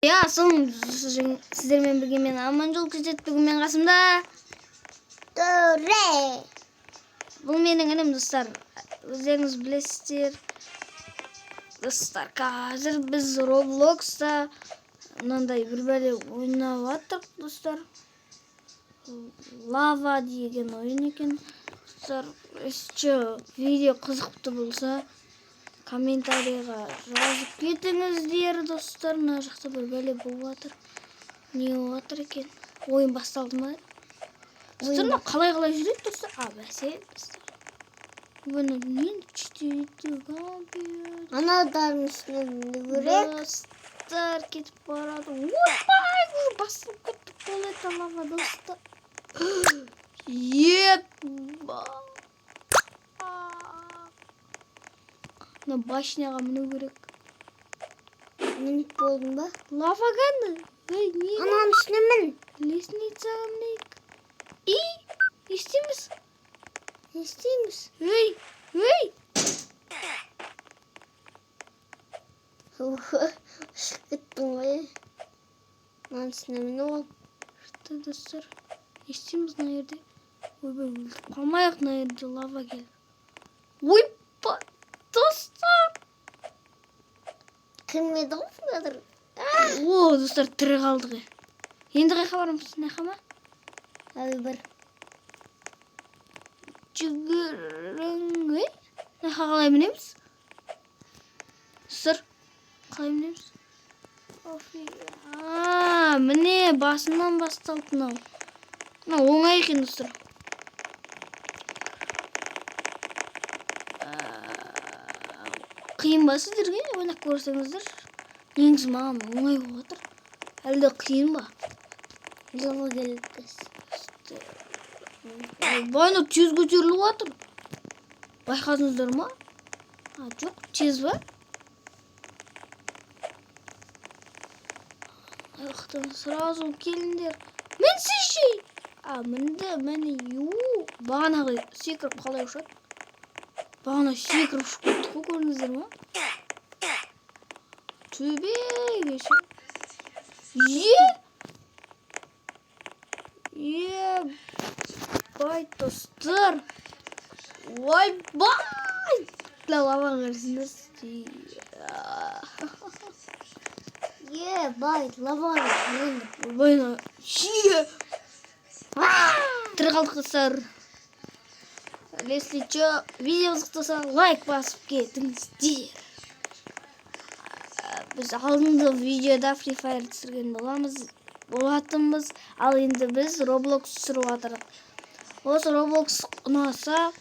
Сіздермен бірге мен Аманжол Күзет, бүгін мен қасымда Төре. Бұл менің інім, достар. Өздеріңіз білесіздер. Достар, қазір біз Roblox'та мынандай бір бәле ойнап жатырмық, достар. Лава деген ойын екен. Достар, видео қызықты болса, комментарийға жазып кетіңіздер, достар. Мына жақта бір бәле болып жатыр. Не болып жатыр екен? Ойын басталды ма? Достар, қалай жүреді, достар? Бәсе, достар. Бұны нені читейді, Анадардың үстіне көрек. Достар, кетіп барады. Ойбай, басылып кеттік бұл это лава, достар. Епба. Башняға міну керек. Мініп болдың ба? Лава қанды? Ананың үстіне мін. Лестницаға мінейік. Естейміз? Естейміз. Ұшып кеттің ғой. Ананың үстіне мініп ол. Что, достар? Естейміз мына жерде. Ойбай, өлтіп қалмайық, мына жерде лава келді. Ойбай, достар! Кірмеді ғой қазір. Достар, тірі қалдық. Енді қайқа барамыз? Нақама? Бір. Жүгірің. Нақа қалай мінеміз? Достар, қалай мінеміз? Міне, басынан басталды мынау. Оңай екен, достар. Қиын ба сіздерге? Ойнап көрсеңіздер. Негізі маған оңай болып жатыр. Әлде қиын ба? Жылы келді. Байны тез көтеріліп жатыр. Байқадыңыздар ма? Жоқ, тез ба? Аяқтан сразу келіндер. Мінсейші! Мінді, міне, бағанағы секіріп қалай ұшады? Бағана секіріп ұшып кеттік қой, көрдіңіздер ма? Төбе кеше. Бай, достар. Ойбай! Лава қырсыңыз. Бай, лава. Ойбайна. Тірі қалдық, достар. Если что, видео қызықтаса, лайк басып кетіңіздер. Біз алдыңғы видеода Free Fire түсірген болатынбыз, ал енді біз Roblox түсіріп жатырмыз. Осы Roblox ұнаса,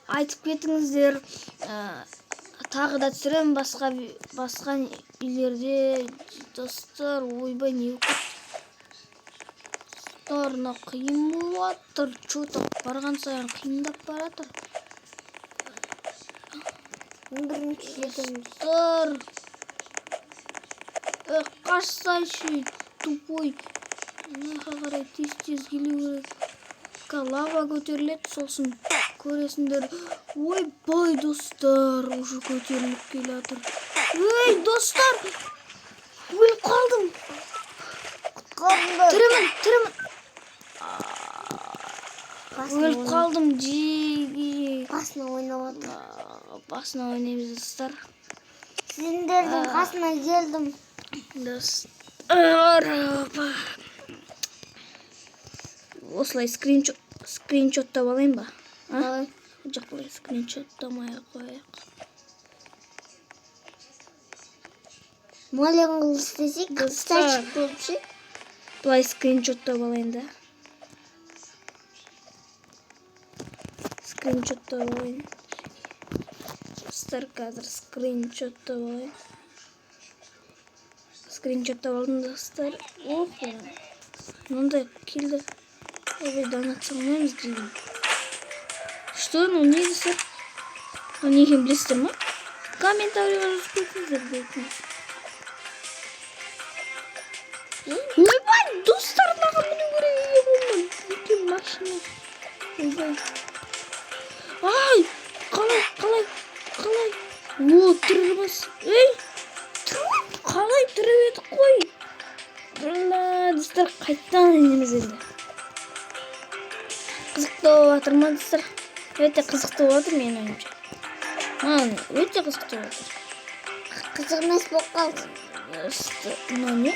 айтып кетіңіздер. Тағы да түсірем басқа үйлерде, достар. Ойбай, не көп. Достарына қиын болып жатыр. Что-то барған сайын қиындап баратыр. Достар, қашсайшы, тупой. Наға қарай тез келу керек. Лава көтеріледі, сосын көресіңдер. Ойбай, достар, уже көтеріліп келе жатыр. Достар, өліп қалдым. Тірімін. Өліп қалдым, жеге. Қасына ойнап отыр. Басына ойнаймыз, достар. Сендердің қасына келдім. Достар, осылай скриншоттап алайын ба? Жоқ, бұлай скриншоттамай қояйық. Маленький істесек, кстати, көп ше. Бұлай скриншоттап алайын да. Скриншоттап алайын. Достар, қазір скриншоттап алайын. Скриншоттап алдым, достар. Мындай келді. Донат салмаймыз деймін. Что, не достар? Не екенін білесіздер ма? Комментарийға жазып кетіңіздер дейтін. Ойбай, достар, маған міну керек болмай. Өте машина. Ойбай. Қалай? Тіріміз. Қалай тірі Dostlar qaytadan o'ynaymiz endi. Qiziqdi bo'layotirmi dostlar? O'ta qiziqdi bo'layotir men o'yimcha. Mana o'ta qiziqdi bo'layotir. Qiziq emas bo'lib qoldi. Nima?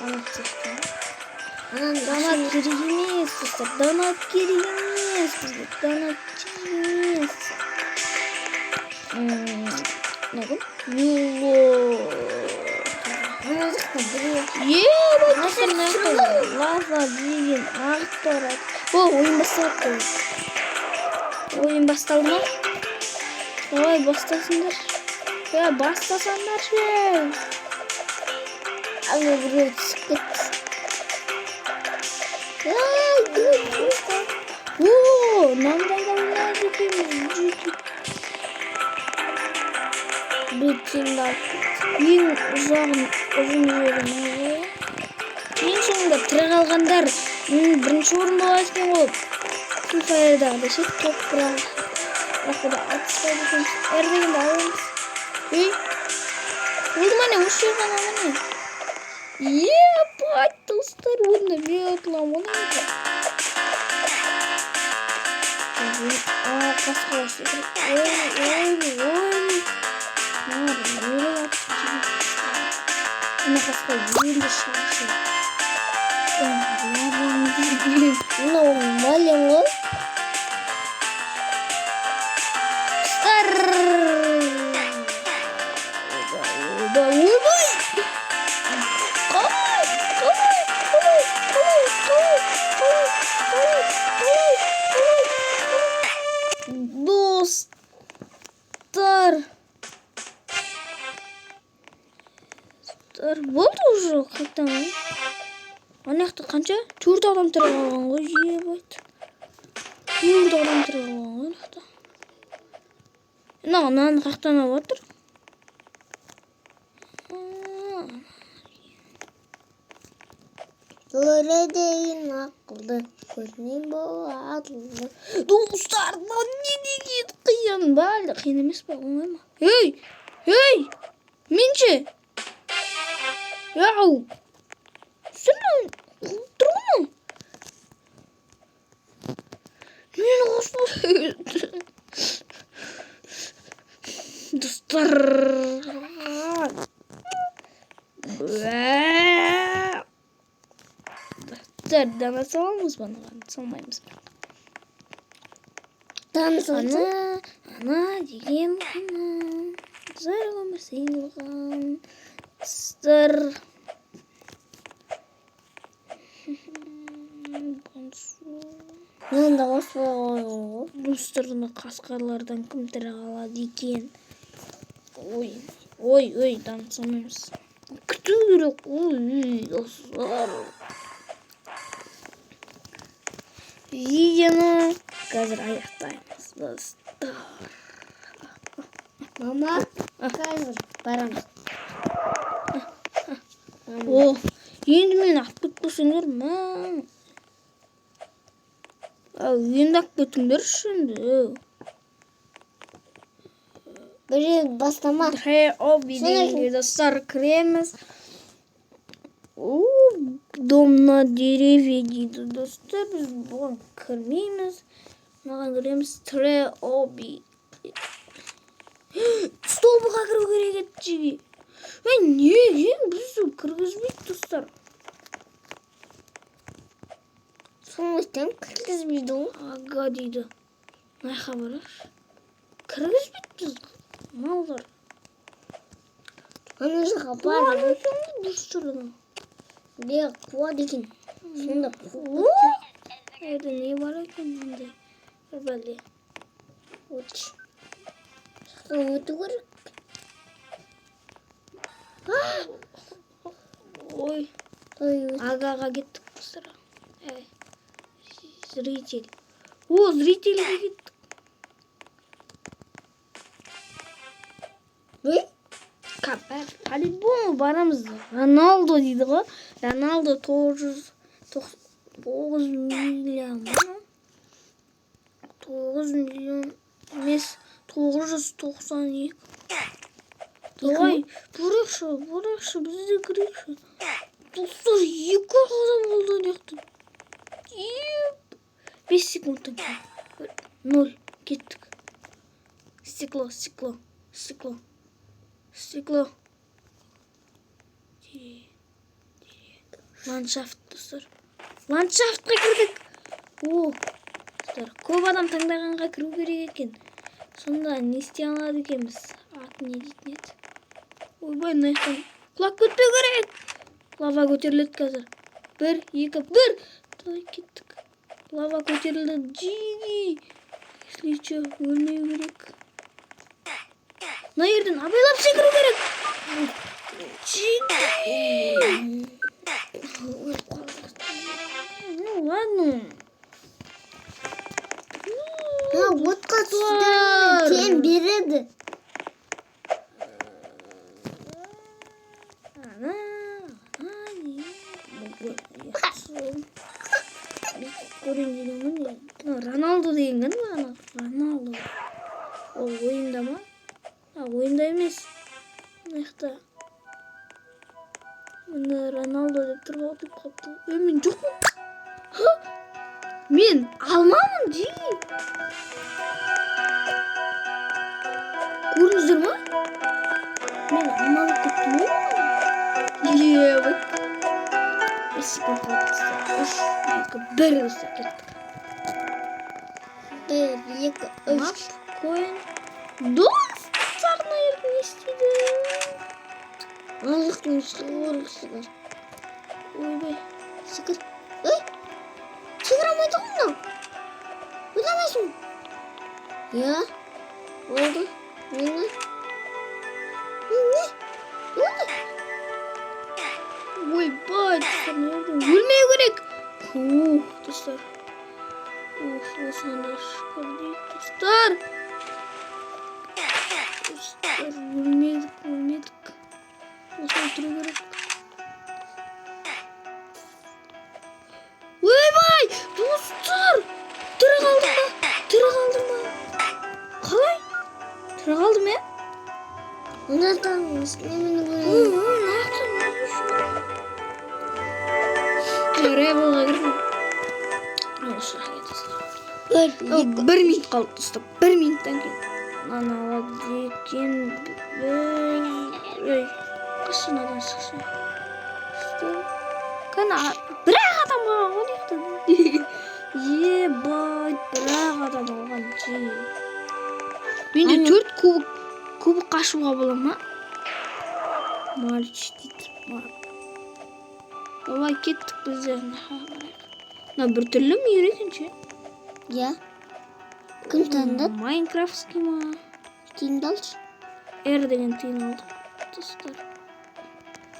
Ana Donat kerak emas dostlar. Donat kerak emas. Bizga donat emas. Nima? Yulo. Ana ziqdi. Lava degan axborot. O'yin boshladi. O'yin boshdimi? Voy, boshlasınlar. Ya başlasınlar şu. Ana buraya çıktı. Nandaylar diyemiz. Bütünler. Uzun yürüme. En sonunda tire kalganlar birinci orunda olasken olup Fifa'da da toprak. Rakıda atışlaydık. Erdeğin de alırız. Oldu mu ne? Hoş yerden alır mı? Bak dostlar. Onda bir atlam. O neydi? Kaskı. Oy. Böyle yapacağım. Ama kaskı yürüyün de şey. Normal ya. Болды уже қайтадан. Ана жақта қанша? 4 адам тұрып алған ғой, ебать. 4 адам тұрып алған ғой ана жақта. Наны қақтан алып отыр. Öğredeyin akıllı, gözünün boğazlı. Dostlar, ne деген қиын ба? Қиын емес па, оңай ма? Ей! Менше! Яу! Сен тұрмын. Мен қосылды. Достар. Достар, саламыз ба? Салмаймыз ба? Ана деген қана. Зар өмір сыйлаған. Достар. Ben de қосылған. Достарына қасқарлардан кім тірі қалады екен? Ой, танысамыз. Күту керек. Ой, достар. Видеоны қазір аяқтаймыз, достар. Мама, қазір барамыз. Енді мен ақ кетпесеңдер ма? Енді ақ кетіңдер үшінді. Бір бастама. Видеоге достар кіреміз. Дом на дереве дейді достар. Біз бұған кірмейміз. Маған кіреміз. Треоби. Столбыға кіру керек еді жеге. Неге бізді кіргізбейді достар? Соңғыстан кіргізбейді ғой. Ага дейді. Найқа бараш. Кіргізбейді бізді. Малдар. Аны жаққа барды. Достарына. Де қуады екен. Сонда қуады. Это не бар екен мындай. Бәле. Өтші. Өту керек. Ой. Агаға кеттік достар. Зритель. Зрительге кеттік. По-любому барамыз. Роналдо дейді ғой. Роналдо 9 миллион. 9 миллион емес 992. Давай, барайықшы, біз де кірейікші. Достар, 2 қадам болды ана жақтан. 5 секундтан кейін. 0, кеттік. Стекло. Ландшафт, достар. Ландшафтқа кірдік. Достар, көп адам таңдағанға кіру керек екен. Сонда не істей алады екенбіз? Аты не дейтін еді? Ойбай, мына жақтан құлап кетпеу керек. Лава көтеріледі қазір. 1, 2, 1. Давай кеттік. Лава көтерілді. Джиги. Если че, өлмеу керек. Мына жерден абайлап секіру керек. Джиги. Ну ладно. Отқа түсірді кен береді. Роналду деген кім ана? Роналду. Ол ойында ма? Ойында емес. Мына жақта. Мына Роналду деп тұрып қапты. Мен жоқпын. Мен алмамын, жи. Көрдіңіздер ма? Мен алмалып кеттім ғой. Ебай. 5 секунд қалды. 3, 2, 1 достар кеттік. 1, 2, 3. Мап қойын. Достар, мына жерде не істейді? Алықтың шығыр. Ойбай. Секір. Ой! Секір алмайды ғой мынау. Ойламайсың. Я? Oldu. Ne? Ойбай, достар, өлмеу керек. Достар. Осында шүкір дейік, достар. Достар, өлмедік. Осында тұру керек. Ойбай, достар. Тірі қалдым ба? Қалай? Тірі қалдым, е? Onlardan istemini koyalım. Револға кірдім. Бір минут қалды, достар. 1 минуттан кейін. Анала декен қашынадан шықшы. Кәні бір-ақ адам қалған ғой дейікті. Ебай, бір-ақ адам қалған. Менде 4 кубок қашуға бола ма? Мальч дейді. Давай кеттік біздер. Бір түрлі ме үйретінші? Ya. Кім танды? Майнкрафтский ма? Тиімді алшы. R деген тиын алдық. Достар.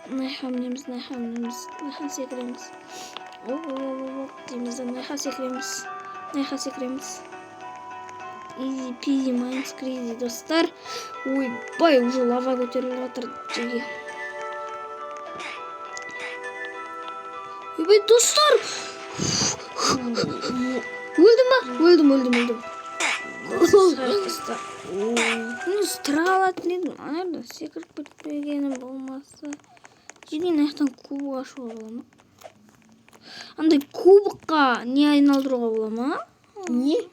Найхамнеміз. Найхан секіреміз. Дейміз, найха секіреміз. Easy peasy minds crazy, достар. Ойбай, уже лава көтеріліп жатыр жерге. Ойбай, достар. Өлдім ба? Өлдім. Достар. Тірі қалатын едім. Ана секіріп кетпегенім болмаса. Жерден аяқтан кубок ашуға бола ма? Андай кубокқа не айналдыруға бола ма? Не?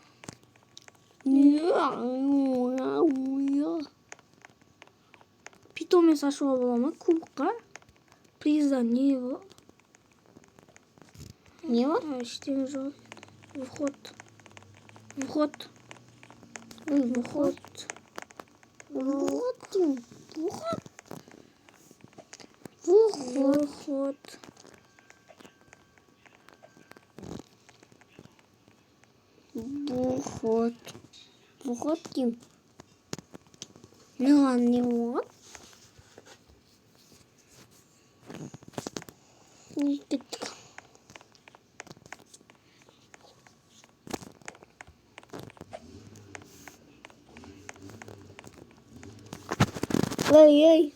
Питомец ашуға бола ма? Кубокқа? Призда не бар? Не бар? Ештеңе жоқ. Вход. Вход кім? Не вот. Не кеттік. Ой.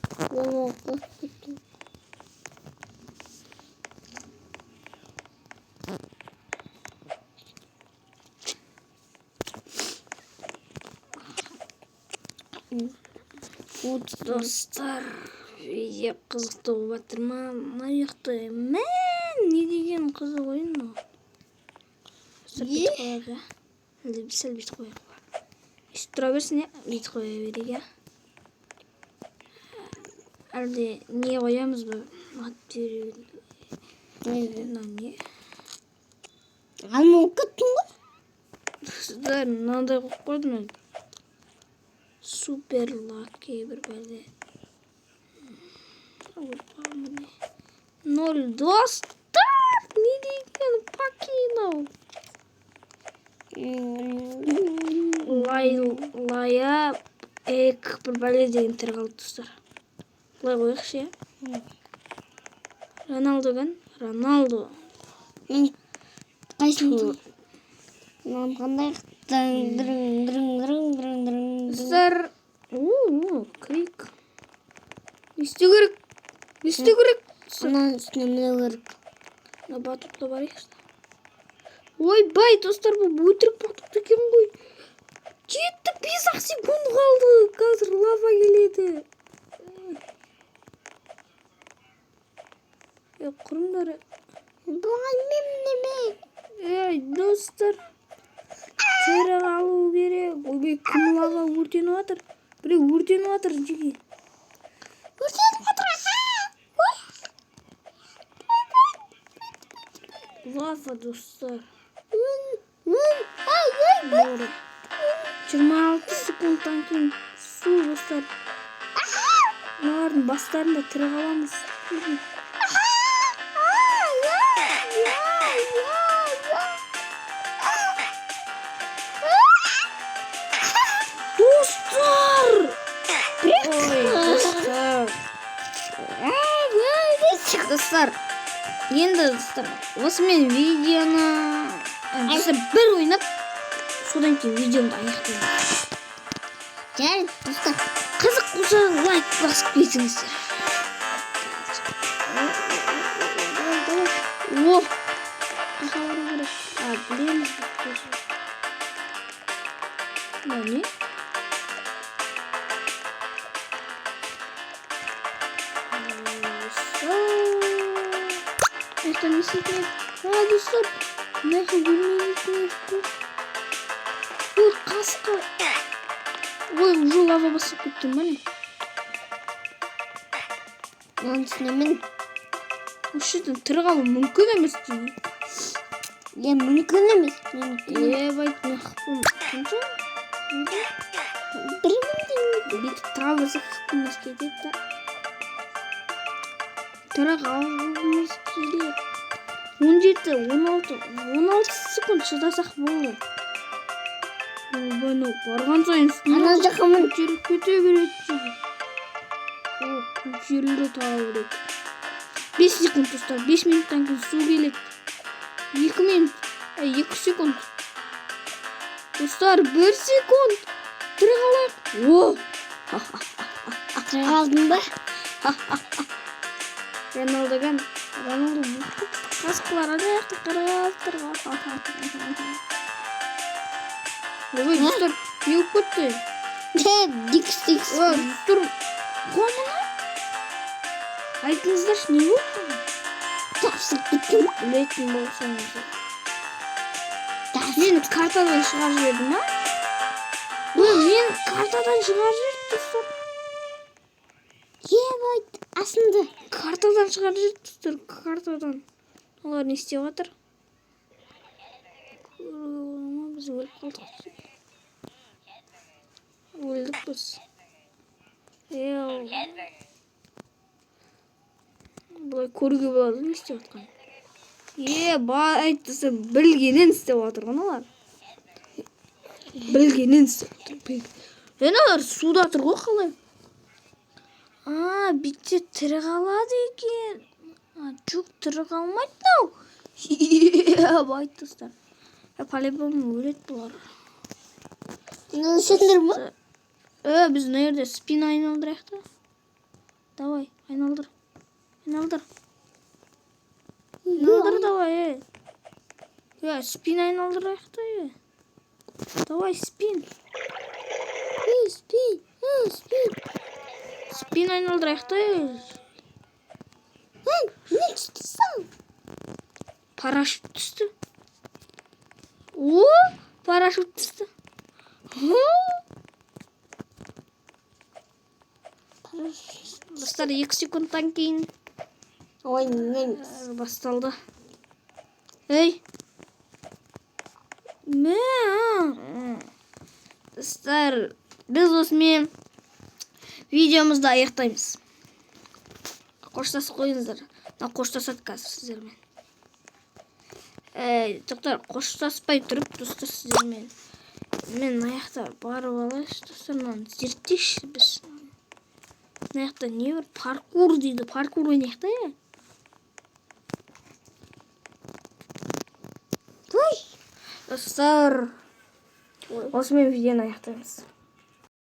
Достар, видео қызықты болып жатыр ма? Мына жақта не деген қызық ойын мынау? Бүйтіп қояйық, иә? Әлде сәл бүйтіп қояйық па? Өйстіп тұра берсін, иә? Бүйтіп қоя берейік, иә? Әлде не қоямыз ба? Ат берейік. Мынау не? Алмауып кеттің ғой? Достар, мынандай қойып қойдым мен. Супер лаки бір бәле. 0 достар! Не деген пакинау? Лая эк бір бәле деген тірі қалды достар. Бұлай қойықшы, иә? Роналдо кән? Роналдо. Қайсын тұр? Мынау қандай? Достар, крик. Не істеу керек? Не істеу керек? Ананың үстіне мінеу керек. Мына батутта барайықшы. Ойбай, достар, бұл өтірік батут екен ғой. Жетті, 5 секунд қалды. Қазір лава келеді. Құрымдар. Бұған неме? Ей, достар. Тірі қалу керек. Ойбай, кім лава өртеніп жатыр? Біреу өртеніп жатыр, жеге. Өртеніп жатыр, Лава, достар. 26 секундтан кейін су, достар. Мыналардың бастарында тірі қаламыз. Достар! Достар, енді достар, осымен видеоны бір ойнап, содан кейін видеомды аяқтаймын. Жарайды, достар. Қызық болса лайк басып кетіңіздер. О! Қақалару керек. Білеміз. Не? Это не секрет. Достар. Нахуй өлмейміз. Ой, қасқа. Ой, уже лава басып кеттім, мәне. Мынаның үстіне мін. Осы жерден тірі қалу мүмкін емес дейді. Мүмкін емес. Байт, мен қақпым. Қанша? Бүйтіп тұра берсек қақпымыз кетеді да. Тірі қалуымыз келеді. 16 секунд шыдасақ болды. Ойбай, барған сайын Ана жаққа мін. көтеріп кете береді дейді. Көтерілді тағы береді. 5 секунд достар, 5 минуттан кейін су келеді. 2 минут, 2 секунд. Достар, 1 секунд. Тірі қалайық. Тірі қалдың ба? Роналдо кән? Роналдо қасқылар аяқты қырғаздырға. Ой, достар, не болып кетті? Дикс. Достар, қомына? Айтыңыздаршы, не болды? Тапсып біттім. Білетін болсаңыз. Мен картадан шығар жібердім, ма? Мен картадан шығар жіберді, достар. Байт, асынды. Картадан шығар жіберді, достар, картадан. Олар не істеп жатыр? Біз өліп қалдық. Өлдік біз. Бұлай көруге болады, не істеп жатқан? Айтысы білгенін істеп жатыр ғаналар. Білгенін істеп жатыр. Олар суда тұр ғой қалай? Бітте тірі қалады екен. Жоқ, тірі қалмайды нау. Байтыстар. По-любому өледі бұлар. Сендір ма? Біз мына жерде спин айналдырайық та. Давай, айналдыр. Айналдыр, давай, спин айналдырайық та, Давай, спин. Спин. спин айналдырайық та. Не түстісің? Парашют түсті. О, парашют түсті. Достар 2 секундтан кейін Ойнаймыз. басталды. Ей. Достар, біз осымен видеомызды аяқтаймыз. Қоштасып қойыңыздар. Қоштасады қазір сіздермен. Тоқтар, қоштаспай тұрып, достар, сіздермен. Мен аяқта барып алайыншы, достар, зерттейші біз. Аяқта не бар? Паркур дейді. Паркур ойнайық та, Достар, осымен видеоны аяқтаймыз.